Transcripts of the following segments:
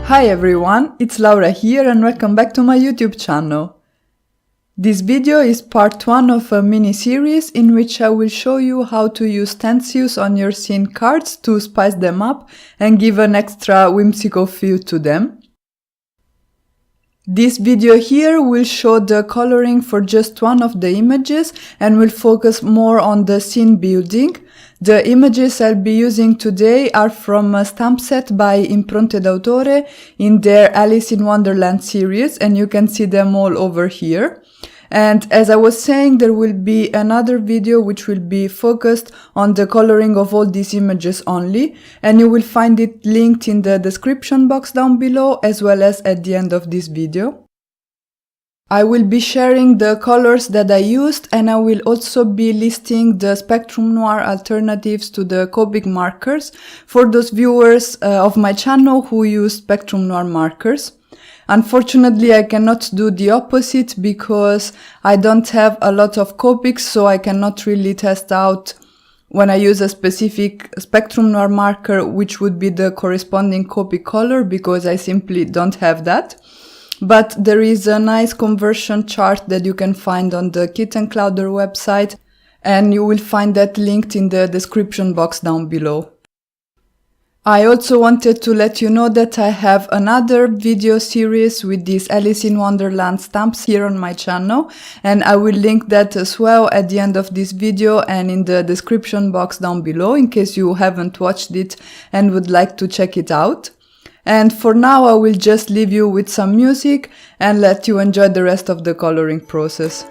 Hi everyone, it's Laura here and welcome back to my YouTube channel. This video is part 1 of a mini-series in which I will show you how to use stencils on your scene cards to spice them up and give an extra whimsical feel to them. This video here will show the coloring for just one of the images and will focus more on the scene building. The images I'll be using today are from a stamp set by Impronte in their Alice in Wonderland series, and you can see them all over here. And as I was saying, there will be another video which will be focused on the coloring of all these images only, and you will find it linked in the description box down below as well as at the end of this video. I will be sharing the colors that I used, and I will also be listing the Spectrum Noir alternatives to the Copic markers for those viewers of my channel who use Spectrum Noir markers. Unfortunately, I cannot do the opposite because I don't have a lot of Copics, so I cannot really test out when I use a specific Spectrum Noir marker which would be the corresponding Copic color, because I simply don't have that. But there is a nice conversion chart that you can find on the Kitten Clowder website, and you will find that linked in the description box down below. I also wanted to let you know that I have another video series with these Alice in Wonderland stamps here on my channel, and I will link that as well at the end of this video and in the description box down below in case you haven't watched it and would like to check it out. And for now I will just leave you with some music and let you enjoy the rest of the coloring process.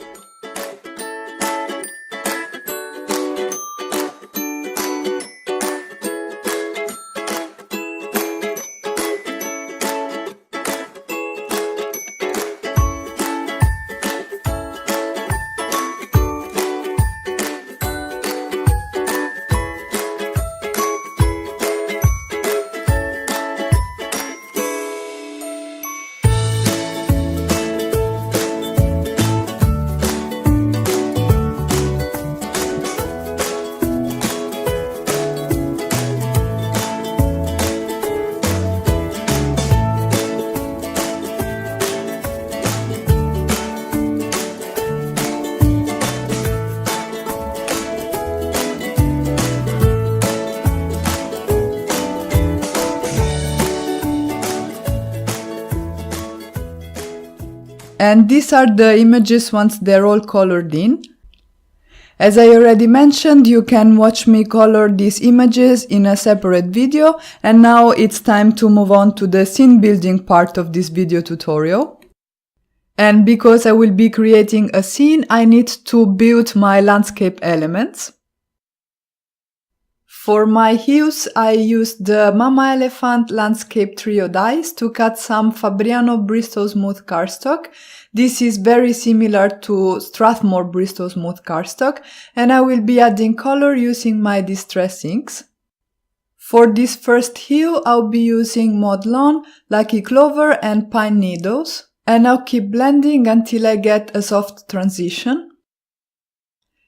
And these are the images once they're all colored in. As I already mentioned, you can watch me color these images in a separate video, and now it's time to move on to the scene building part of this video tutorial. And because I will be creating a scene, I need to build my landscape elements. For my hues, I used the Mama Elephant Landscape Trio dies to cut some Fabriano Bristol Smooth cardstock. This is very similar to Strathmore Bristol Smooth cardstock, and I will be adding color using my Distress inks. For this first hue, I'll be using Maud Lawn, Lucky Clover and Pine Needles, and I'll keep blending until I get a soft transition.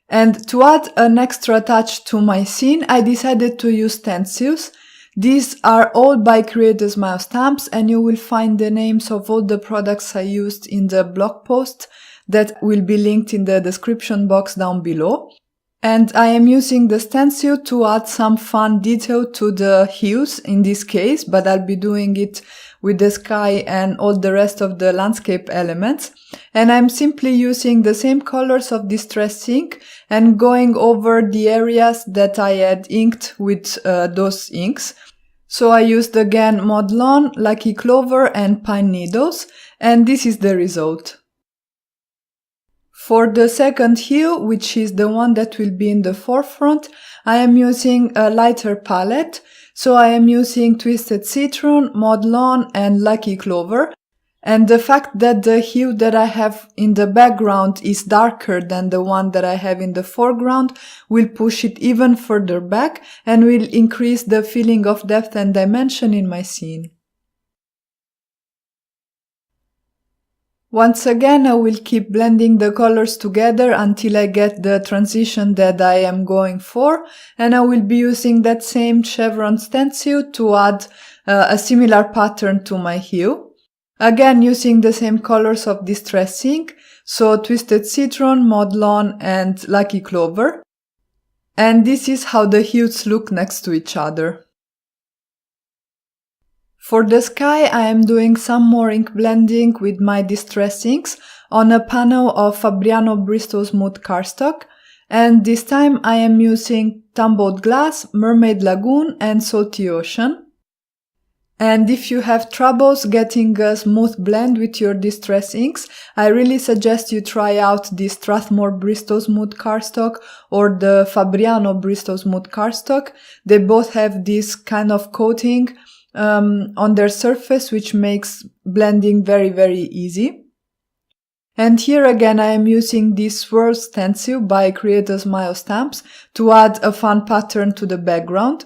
And to add an extra touch to my scene, I decided to use stencils. These are all by Create Smile stamps, and you will find the names of all the products I used in the blog post that will be linked in the description box down below. And I am using the stencil to add some fun detail to the hues in this case, but I'll be doing it with the sky and all the rest of the landscape elements. And I'm simply using the same colors of Distress ink and going over the areas that I had inked with those inks. So I used again Maud Lawn, Lucky Clover and Pine Needles, and this is the result. For the second hue, which is the one that will be in the forefront, I am using a lighter palette. So I am using Twisted Citron, Maud Lawn and Lucky Clover. And the fact that the hue that I have in the background is darker than the one that I have in the foreground will push it even further back and will increase the feeling of depth and dimension in my scene. Once again, I will keep blending the colors together until I get the transition that I am going for, and I will be using that same chevron stencil to add a similar pattern to my hue. Again, using the same colors of Distress Ink, so Twisted Citron, Maudlin, and Lucky Clover. And this is how the hues look next to each other. For the sky, I am doing some more ink blending with my Distress Inks on a panel of Fabriano Bristol Smooth cardstock, and this time I am using Tumbled Glass, Mermaid Lagoon, and Salty Ocean. And if you have troubles getting a smooth blend with your Distress Inks, I really suggest you try out the Strathmore Bristol Smooth cardstock or the Fabriano Bristol Smooth cardstock. They both have this kind of coating on their surface, which makes blending very, very easy. And here again I am using this swirl stencil by Creator Smile Stamps to add a fun pattern to the background.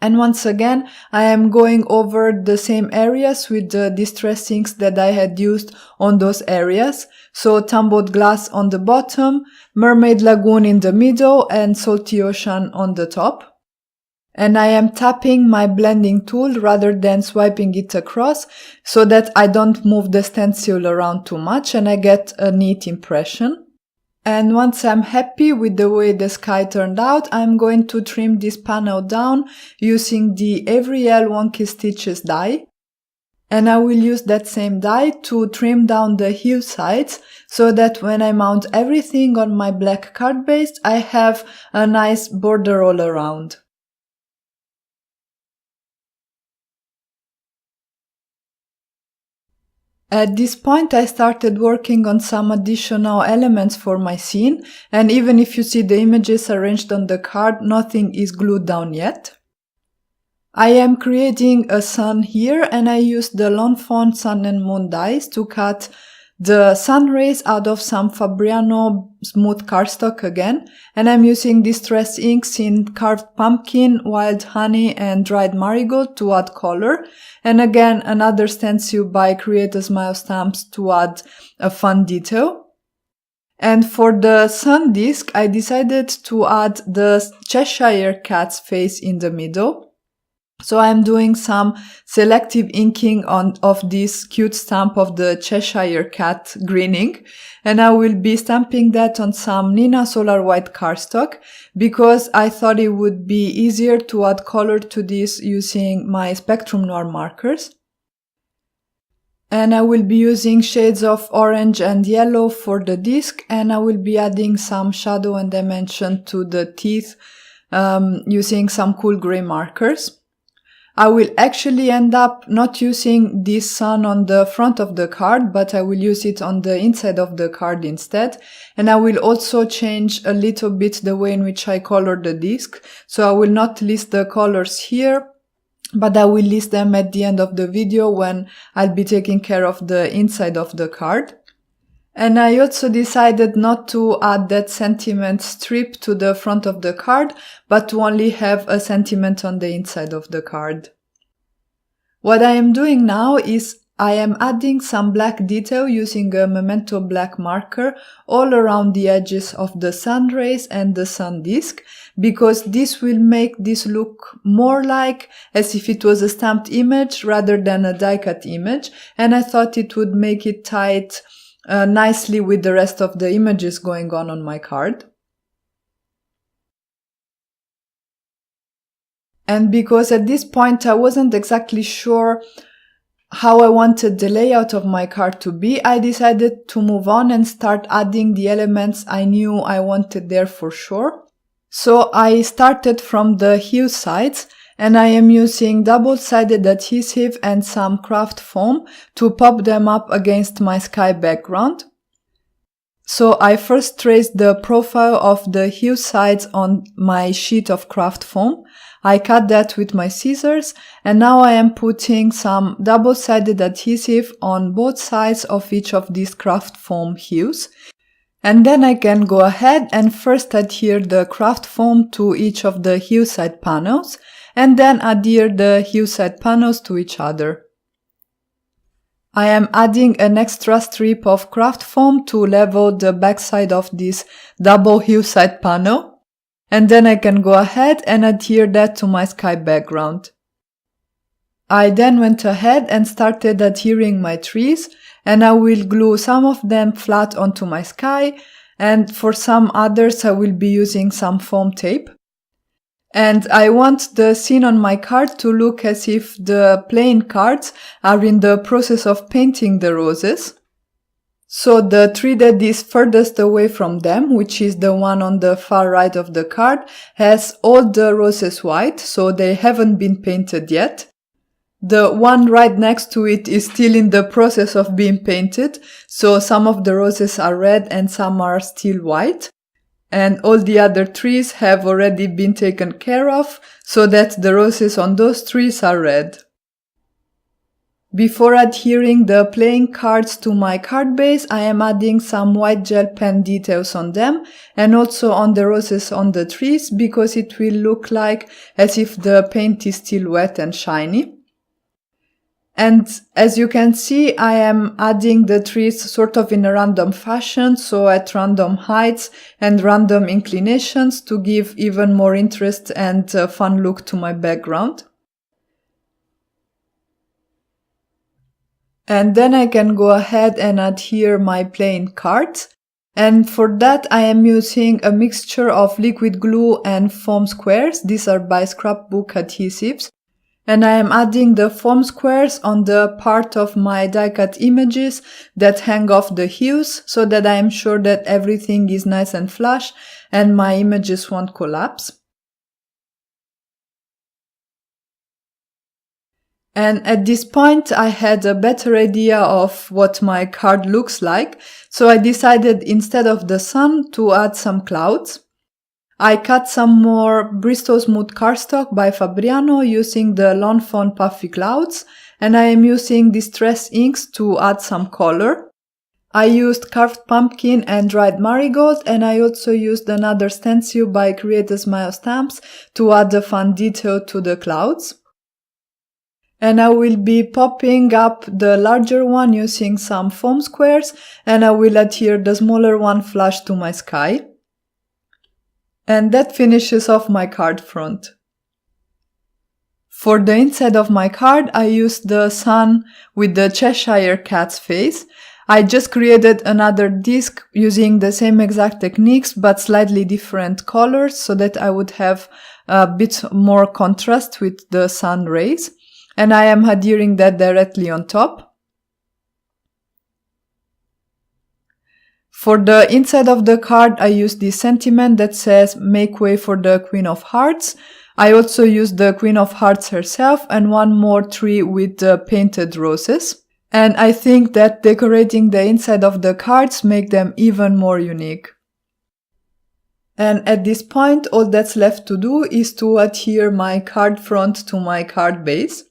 And once again I am going over the same areas with the Distress Inks that I had used on those areas. So Tumbled Glass on the bottom, Mermaid Lagoon in the middle, and Salty Ocean on the top. And I am tapping my blending tool rather than swiping it across so that I don't move the stencil around too much and I get a neat impression. And once I'm happy with the way the sky turned out, I'm going to trim this panel down using the Avriel Wonky Stitches die. And I will use that same die to trim down the hue sides so that when I mount everything on my black card base, I have a nice border all around. At this point I started working on some additional elements for my scene, and even if you see the images arranged on the card, nothing is glued down yet. I am creating a sun here, and I used the L'Enfant Sun and Moon dies to cut the sun rays out of some Fabriano Smooth cardstock again, and I'm using Distress Inks in Carved Pumpkin, Wild Honey, and Dried Marigold to add color, and again another stencil by Creator Smile Stamps to add a fun detail. And for the sun disc, I decided to add the Cheshire Cat's face in the middle. So I'm doing some selective inking of this cute stamp of the Cheshire Cat grinning, and I will be stamping that on some Nina Solar White cardstock because I thought it would be easier to add color to this using my Spectrum Noir markers. And I will be using shades of orange and yellow for the disc, and I will be adding some shadow and dimension to the teeth using some cool gray markers. I will actually end up not using this sun on the front of the card, but I will use it on the inside of the card instead. And I will also change a little bit the way in which I color the disc. So I will not list the colors here, but I will list them at the end of the video when I'll be taking care of the inside of the card. And I also decided not to add that sentiment strip to the front of the card, but to only have a sentiment on the inside of the card. What I am doing now is I am adding some black detail using a Memento black marker all around the edges of the sun rays and the sun disk, because this will make this look more like as if it was a stamped image rather than a die cut image, and I thought it would make it tight nicely with the rest of the images going on my card. And because at this point I wasn't exactly sure how I wanted the layout of my card to be, I decided to move on and start adding the elements I knew I wanted there for sure. So I started from the hue sides, and I am using double-sided adhesive and some craft foam to pop them up against my sky background. So I first traced the profile of the hue sides on my sheet of craft foam. I cut that with my scissors, and now I am putting some double-sided adhesive on both sides of each of these craft foam hues. And then I can go ahead and first adhere the craft foam to each of the hue side panels, and then adhere the hue side panels to each other. I am adding an extra strip of craft foam to level the backside of this double hue side panel. And then I can go ahead and adhere that to my sky background. I then went ahead and started adhering my trees, and I will glue some of them flat onto my sky, and for some others I will be using some foam tape. And I want the scene on my card to look as if the playing cards are in the process of painting the roses. So the tree that is furthest away from them, which is the one on the far right of the card, has all the roses white, so they haven't been painted yet. The one right next to it is still in the process of being painted, so some of the roses are red and some are still white. And all the other trees have already been taken care of, so that the roses on those trees are red. Before adhering the playing cards to my card base, I am adding some white gel pen details on them and also on the roses on the trees, because it will look like as if the paint is still wet and shiny. And as you can see, I am adding the trees sort of in a random fashion, so at random heights and random inclinations to give even more interest and fun look to my background. And then I can go ahead and adhere my playing cards. And for that I am using a mixture of liquid glue and foam squares. These are by Scrapbook Adhesives. And I am adding the foam squares on the part of my die-cut images that hang off the hues, so that I am sure that everything is nice and flush and my images won't collapse. And at this point I had a better idea of what my card looks like, so I decided instead of the sun to add some clouds. I cut some more Bristol Smooth cardstock by Fabriano using the Lawn Fawn Puffy Clouds, and I am using Distress inks to add some color. I used carved pumpkin and dried marigold, and I also used another stencil by Create a Smile Stamps to add a fun detail to the clouds. And I will be popping up the larger one using some foam squares, and I will adhere the smaller one flush to my sky. And that finishes off my card front. For the inside of my card, I used the sun with the Cheshire Cat's face. I just created another disc using the same exact techniques but slightly different colors, so that I would have a bit more contrast with the sun rays. And I am adhering that directly on top. For the inside of the card, I used this sentiment that says, "Make way for the Queen of Hearts." I also used the Queen of Hearts herself and one more tree with the painted roses. And I think that decorating the inside of the cards make them even more unique. And at this point, all that's left to do is to adhere my card front to my card base.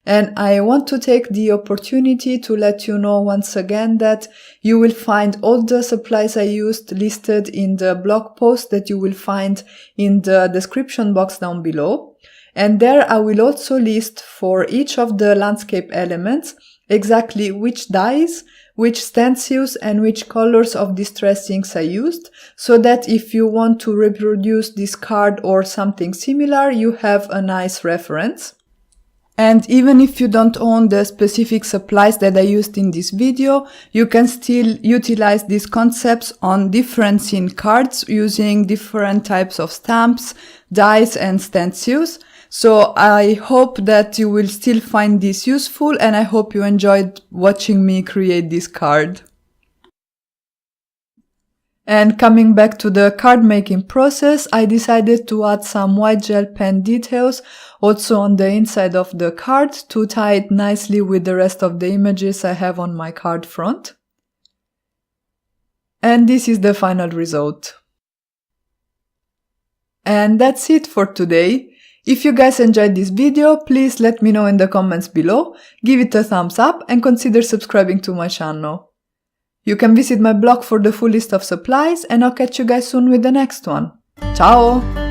And I want to take the opportunity to let you know once again that you will find all the supplies I used listed in the blog post that you will find in the description box down below. And there I will also list for each of the landscape elements exactly which dyes, which stencils and which colors of distress inks I used, so that if you want to reproduce this card or something similar, you have a nice reference. And even if you don't own the specific supplies that I used in this video, you can still utilize these concepts on different scene cards using different types of stamps, dies and stencils. So I hope that you will still find this useful, and I hope you enjoyed watching me create this card. And coming back to the card making process, I decided to add some white gel pen details also on the inside of the card to tie it nicely with the rest of the images I have on my card front. And this is the final result. And that's it for today. If you guys enjoyed this video, please let me know in the comments below, give it a thumbs up and consider subscribing to my channel. You can visit my blog for the full list of supplies, and I'll catch you guys soon with the next one. Ciao!